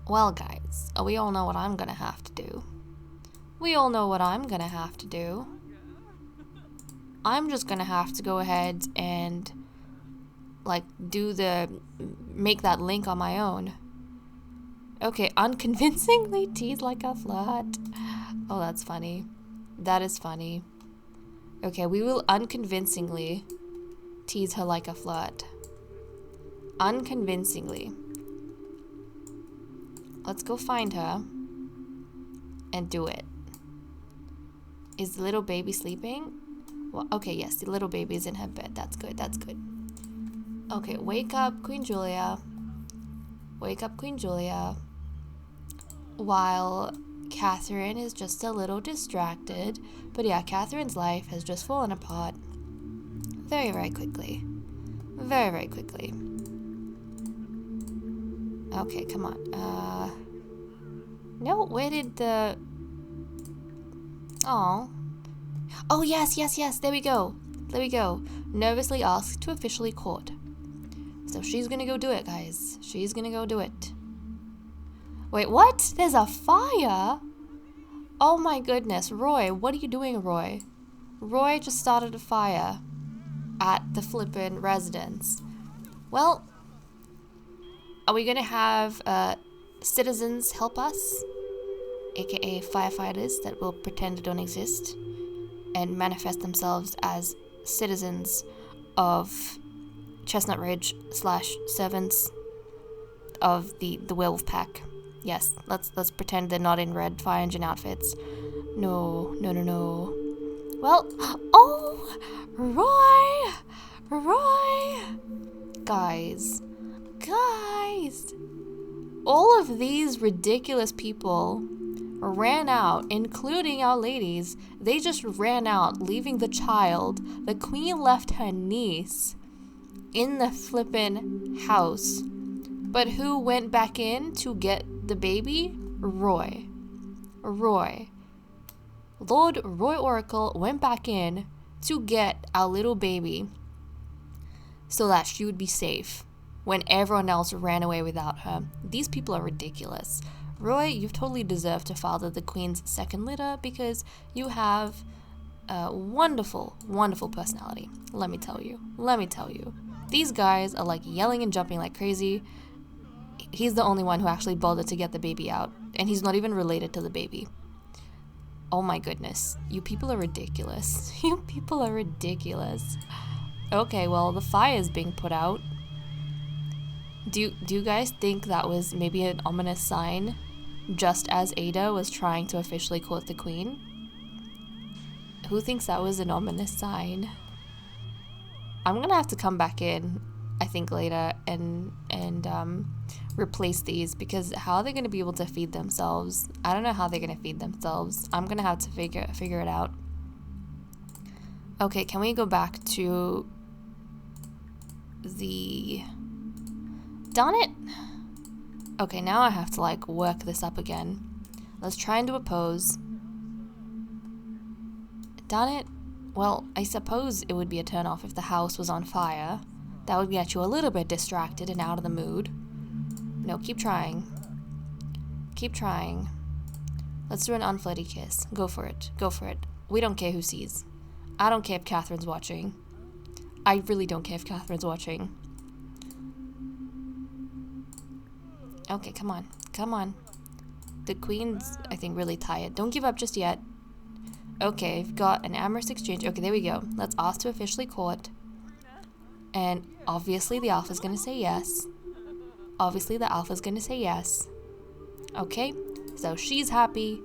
Well, guys, we all know what I'm gonna have to do. We all know what I'm gonna have to do. I'm just gonna have to go ahead and, like, make that link on my own. Okay, unconvincingly tease like a flirt. Oh, that's funny. That is funny. Okay, we will unconvincingly tease her like a flirt. Unconvincingly. Let's go find her and do it. Is the little baby sleeping? Well, okay, yes, the little baby is in her bed. That's good, that's good. Okay, wake up, Queen Julia. Wake up, Queen Julia. While Catherine is just a little distracted. But yeah, Catherine's life has just fallen apart very, very quickly. Very, very quickly. Okay, come on. No, where did the... Oh, yes, there we go. Nervously asked to officially court. So she's gonna go do it, guys. She's gonna go do it. Wait, what? There's a fire? Oh my goodness. Roy, what are you doing, Roy? Roy just started a fire at the flippin' residence. Well, are we gonna have citizens help us? AKA firefighters that will pretend to don't exist and manifest themselves as citizens of Chestnut Ridge / servants of the werewolf pack. Yes, let's pretend they're not in red fire engine outfits. No. Well, oh, Roy, guys, all of these ridiculous people ran out, including our ladies. They just ran out, leaving the child. The queen left her niece in the flippin' house. But who went back in to get the baby? Roy. Lord Roy Oracle went back in to get our little baby so that she would be safe when everyone else ran away without her. These people are ridiculous. Roy, you've totally deserved to father the queen's second litter because you have a wonderful, wonderful personality. Let me tell you. These guys are like yelling and jumping like crazy. He's the only one who actually bothered to get the baby out, and he's not even related to the baby. Oh my goodness. You people are ridiculous. Okay, well, the fire is being put out. Do you guys think that was maybe an ominous sign, just as Ada was trying to officially court the queen? Who thinks that was an ominous sign? I'm gonna have to come back in, I think, later and replace these, because how are they gonna be able to feed themselves? I don't know how they're gonna feed themselves. I'm gonna have to figure it out. Okay, can we go back to the... Darn it! Okay, now I have to, like, work this up again. Let's try and do a pose. Darn it. Well, I suppose it would be a turn-off if the house was on fire. That would get you a little bit distracted and out of the mood. No, keep trying. Let's do an unflirty kiss. Go for it. We don't care who sees. I don't care if Catherine's watching. I really don't care if Catherine's watching. Okay, come on. The queen's, I think, really tired. Don't give up just yet. Okay, I've got an amorous exchange. Okay, there we go. Let's ask to officially court. And obviously the alpha's gonna say yes. Obviously the alpha's gonna say yes. Okay, so she's happy,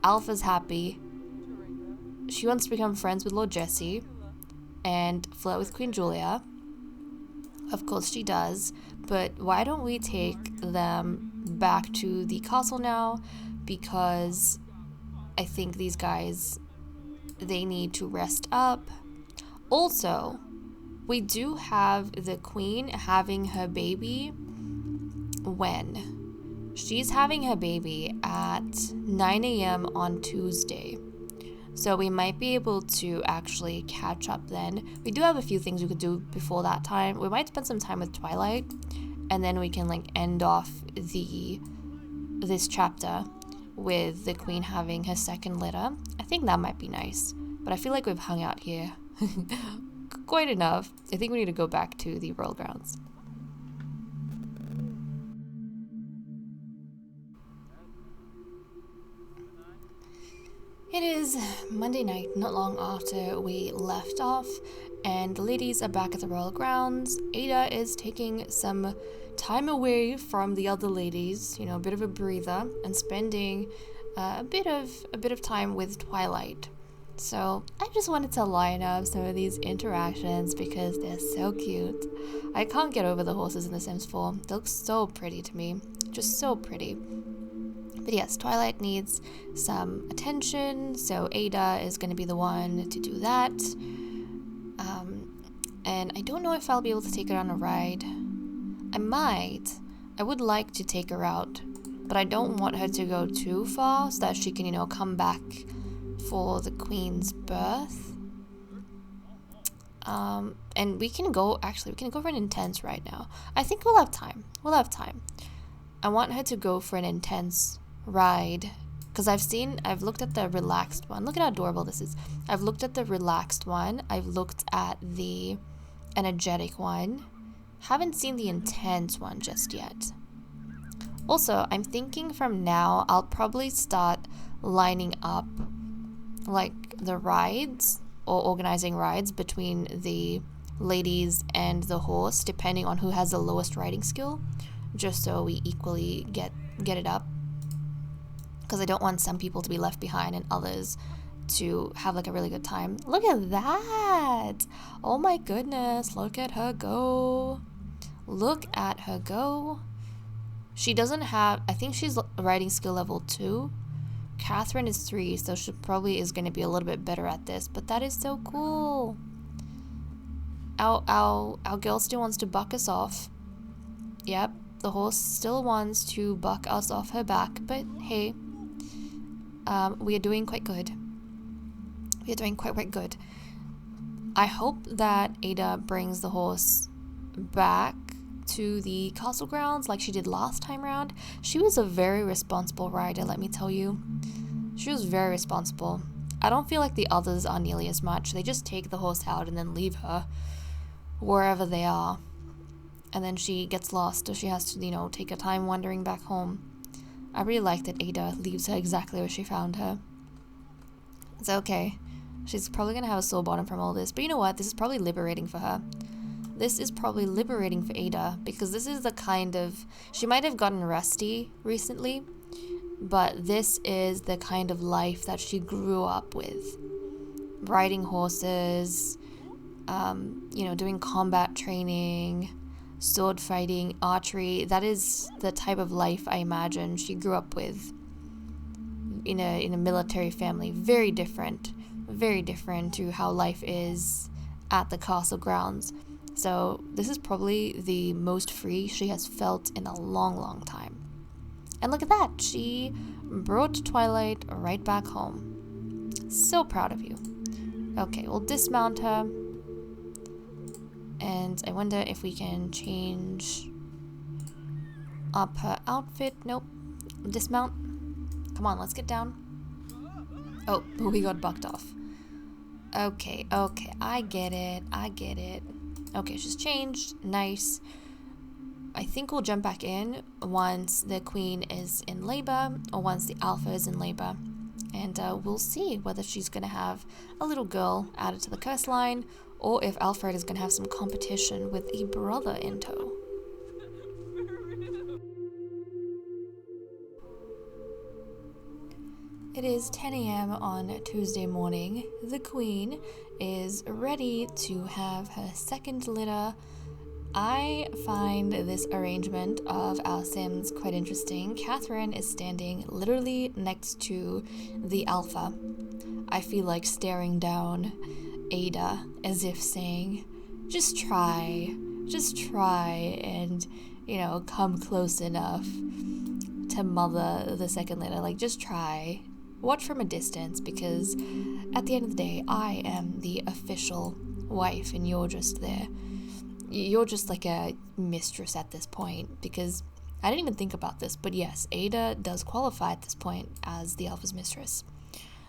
alpha's happy. She wants to become friends with Lord Jesse and flirt with Queen Julia. Of course she does, but why don't we take them back to the castle now? Because I think these guys, they need to rest up. Also, we do have the queen having her baby when? She's having her baby at 9 a.m. on Tuesday. So we might be able to actually catch up then. We do have a few things we could do before that time. We might spend some time with Twilight, and then we can like end off this chapter with the queen having her second litter. I think that might be nice. But I feel like we've hung out here quite enough. I think we need to go back to the royal grounds. It is Monday night, not long after we left off, and the ladies are back at the royal grounds. Ada is taking some time away from the other ladies, you know, a bit of a breather, and spending a bit of time with Twilight. So I just wanted to line up some of these interactions because they're so cute. I can't get over the horses in The Sims 4. They look so pretty to me, just so pretty. But yes, Twilight needs some attention, so Ada is going to be the one to do that. And I don't know if I'll be able to take her on a ride. I might. I would like to take her out, but I don't want her to go too far so that she can, you know, come back for the queen's birth. And we can go for an intense ride now. I think we'll have time. I want her to go for an intense ride because I've looked at the relaxed one. Look at how adorable this is. I've looked at the relaxed one. I've looked at the energetic one. Haven't seen the intense one just yet. Also, I'm thinking from now I'll probably start lining up like the rides or organizing rides between the ladies and the horse depending on who has the lowest riding skill, just so we equally get it up. Because I don't want some people to be left behind and others to have like a really good time. Look at that! Oh my goodness, look at her go. Look at her go. She doesn't have, I think she's riding skill level 2. Catherine is 3, so she probably is going to be a little bit better at this, but that is so cool. Our girl still wants to buck us off. Yep, the horse still wants to buck us off her back, but hey, we are doing quite good. We are doing quite good. I hope that Ada brings the horse back to the castle grounds like she did last time around. She was a very responsible rider, let me tell you. She was very responsible. I don't feel like the others are nearly as much. They just take the horse out and then leave her wherever they are. And then she gets lost, or she has to, you know, take her time wandering back home. I really like that Ada leaves her exactly where she found her. It's okay. She's probably going to have a sore bottom from all this. But you know what? This is probably liberating for her. This is probably liberating for Ada, because this is the kind of... She might have gotten rusty recently, but this is the kind of life that she grew up with. Riding horses, you know, doing combat training, sword fighting, archery. That is the type of life I imagine she grew up with in a military family. Very different to how life is at the castle grounds. So this is probably the most free she has felt in a long time. And look at that, she brought Twilight right back home. So proud of you. Okay, we'll dismount her. And I wonder if we can change up her outfit. Nope. Dismount. Come on, let's get down. Oh, we got bucked off. Okay, I get it. Okay, she's changed. Nice. I think we'll jump back in once the queen is in labor, or once the alpha is in labor. And we'll see whether she's going to have a little girl added to the curse line, or if Alfred is going to have some competition with a brother in tow. It is 10 a.m. on Tuesday morning. The Queen is ready to have her second litter. I find this arrangement of our Sims quite interesting. Catherine is standing literally next to the alpha. I feel like staring down Ada as if saying, just try and, come close enough to mother the second litter. Like, just try. Watch from a distance, because at the end of the day, I am the official wife and you're just there. You're just like a mistress at this point, because I didn't even think about this, but yes, Ada does qualify at this point as the alpha's mistress.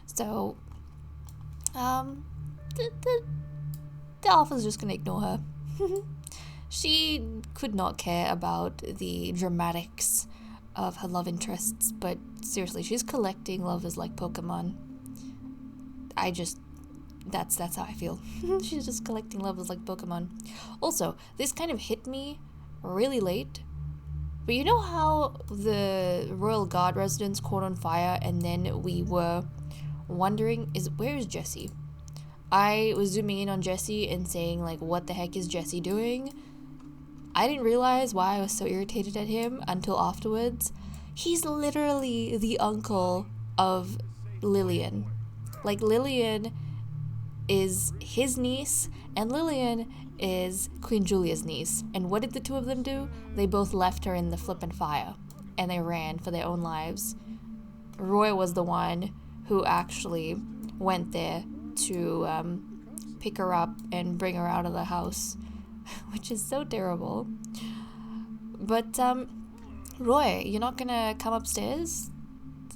So, the alpha's just gonna ignore her. She could not care about the dramatics of her love interests, but seriously, she's collecting lovers like Pokemon. That's how I feel. She's just collecting lovers like Pokemon. Also, this kind of hit me really late, but you know how the Royal Guard residence caught on fire and then we were wondering, where is Jesse? I was zooming in on Jesse and saying, like, what the heck is Jesse doing? I didn't realize why I was so irritated at him until afterwards. He's literally the uncle of Lillian. Like, Lillian is his niece, and Lillian is Queen Julia's niece. And what did the two of them do? They both left her in the flippin' fire, and they ran for their own lives. Roy was the one who actually went there to pick her up and bring her out of the house, which is so terrible. But, Roy, you're not gonna come upstairs?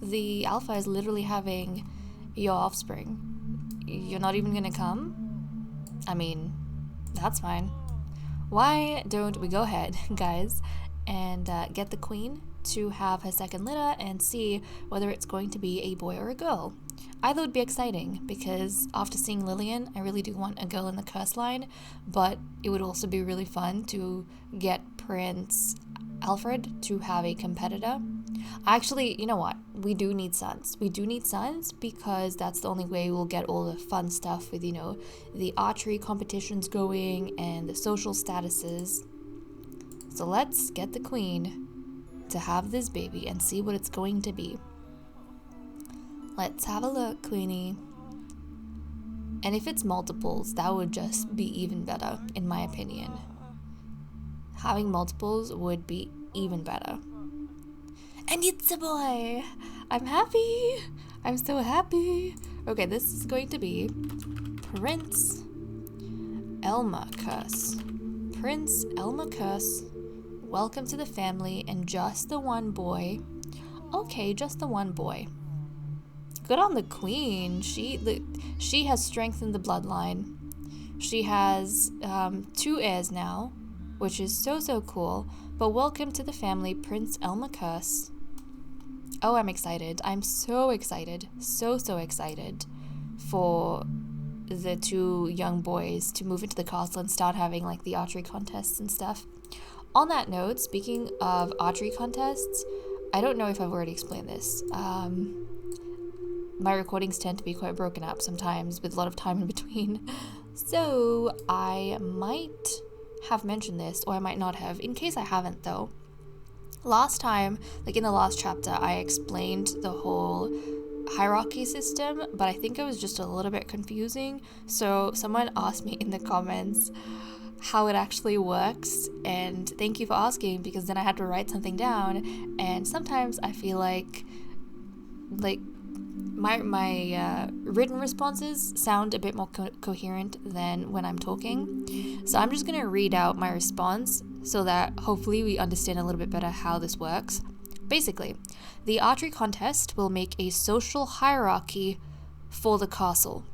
The alpha is literally having your offspring. You're not even gonna come? I mean, that's fine. Why don't we go ahead, guys, and get the queen to have her second litter and see whether it's going to be a boy or a girl. Either would be exciting, because after seeing Lillian, I really do want a girl in the curse line, but it would also be really fun to get Prince Alfred to have a competitor. Actually, you know what? We do need sons. We do need sons, because that's the only way we'll get all the fun stuff with, the archery competitions going and the social statuses. So let's get the queen to have this baby and see what it's going to be. Let's have a look, Queenie. And if it's multiples, that would just be even better, in my opinion. Having multiples would be even better. And it's a boy! I'm happy! I'm so happy! Okay, this is going to be Prince Elmacus. Prince Elmacus, welcome to the family, and just the one boy. Okay, just the one boy. Good on the queen. She has strengthened the bloodline. She has 2 heirs now, which is so cool. But welcome to the family, Prince Elmacus. Oh, I'm excited. I'm so excited. So excited for the 2 young boys to move into the castle and start having, like, the archery contests and stuff. On that note, speaking of archery contests, I don't know if I've already explained this. My recordings tend to be quite broken up sometimes with a lot of time in between. So I might have mentioned this, or I might not have. In case I haven't, though, last time, like in the last chapter, I explained the whole hierarchy system, but I think it was just a little bit confusing. So someone asked me in the comments how it actually works, and thank you for asking, because then I had to write something down, and sometimes I feel like my written responses sound a bit more coherent than when I'm talking. So I'm just going to read out my response so that hopefully we understand a little bit better how this works. Basically, the archery contest will make a social hierarchy for the castle.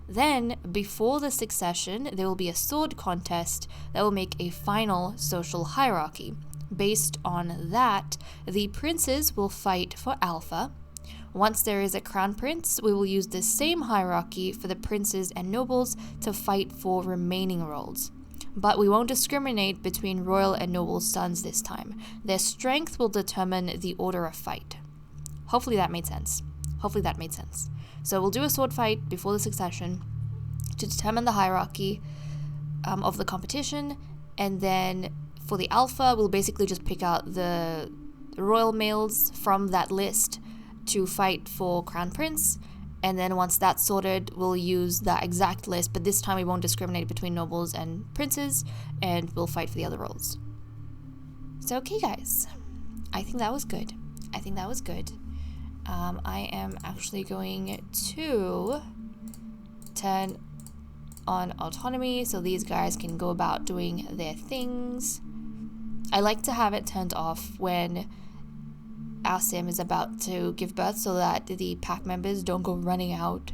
Then, before the succession, there will be a sword contest that will make a final social hierarchy. Based on that, the princes will fight for Alpha, Once there is a crown prince, we will use the same hierarchy for the princes and nobles to fight for remaining roles. But we won't discriminate between royal and noble sons this time. Their strength will determine the order of fight. Hopefully that made sense. So we'll do a sword fight before the succession to determine the hierarchy of the competition, and then for the alpha, we'll basically just pick out the royal males from that list to fight for crown prince, and then once that's sorted, we'll use that exact list, but this time we won't discriminate between nobles and princes, and we'll fight for the other roles. So okay guys, I think that was good. I am actually going to turn on autonomy so these guys can go about doing their things. I like to have it turned off when our sim is about to give birth so that the pack members don't go running out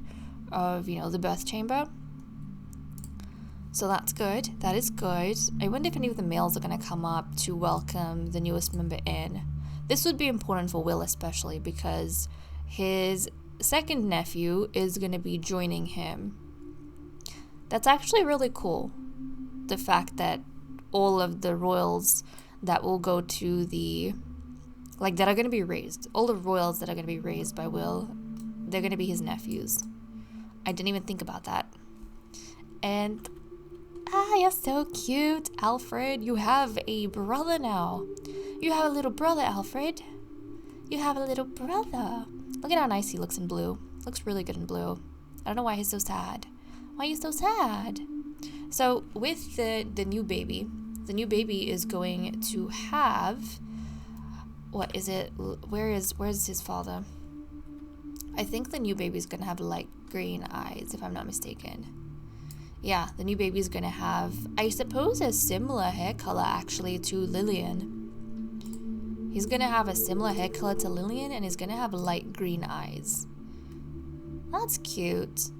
of, the birth chamber. So that's good. That is good. I wonder if any of the males are going to come up to welcome the newest member in. This would be important for Will especially because his second nephew is going to be joining him. That's actually really cool. The fact that all of the royals that will go to the, that are going to be raised, all the royals that are going to be raised by Will, they're going to be his nephews. I didn't even think about that. And, you're so cute, Alfred. You have a brother now. You have a little brother, Alfred. You have a little brother. Look at how nice he looks in blue. Looks really good in blue. I don't know why he's so sad. Why are you so sad? So with the new baby is going to have, what is it? Where's his father? I think the new baby is going to have light green eyes, if I'm not mistaken. Yeah, the new baby is going to have, I suppose, a similar hair color actually to Lillian. He's going to have a similar hair color to Lillian, and he's going to have light green eyes. That's cute.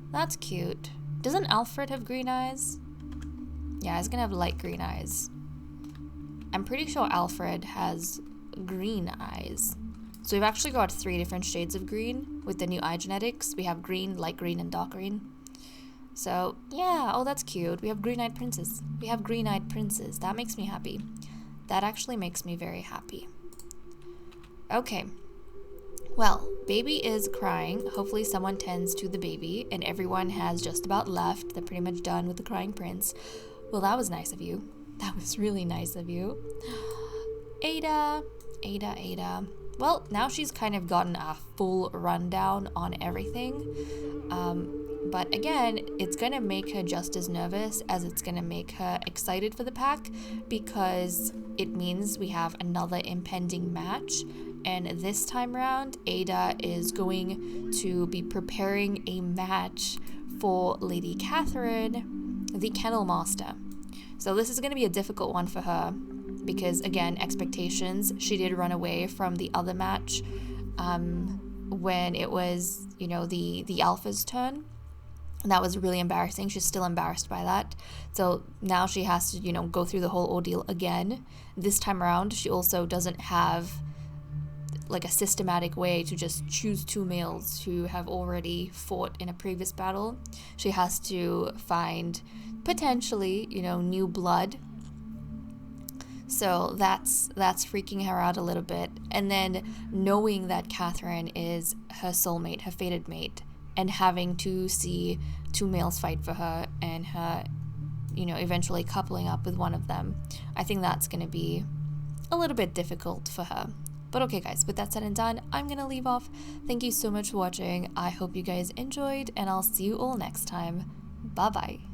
Doesn't Alfred have green eyes? Yeah, he's going to have light green eyes. I'm pretty sure Alfred has green eyes. So we've actually got 3 different shades of green with the new eye genetics. We have green, light green, and dark green. So, yeah, oh, that's cute. We have green-eyed princes. That makes me happy. That actually makes me very happy. Okay. Well, baby is crying. Hopefully someone tends to the baby, and everyone has just about left. They're pretty much done with the crying prince. Well, that was nice of you. That was really nice of you. Ada. Well, now she's kind of gotten a full rundown on everything. But again, it's going to make her just as nervous as it's going to make her excited for the pack, because it means we have another impending match. And this time around, Ada is going to be preparing a match for Lady Catherine, the Kennel Master. So this is going to be a difficult one for her because, again, expectations. She did run away from the other match when it was, the Alpha's turn. And that was really embarrassing. She's still embarrassed by that. So now she has to, go through the whole ordeal again. This time around, she also doesn't have a systematic way to just choose 2 males who have already fought in a previous battle. She has to find potentially, new blood. So that's freaking her out a little bit. And then knowing that Catherine is her soulmate, her fated mate, and having to see 2 males fight for her and her, eventually coupling up with one of them, I think that's going to be a little bit difficult for her. But okay guys, with that said and done, I'm going to leave off. Thank you so much for watching. I hope you guys enjoyed, and I'll see you all next time. Bye-bye.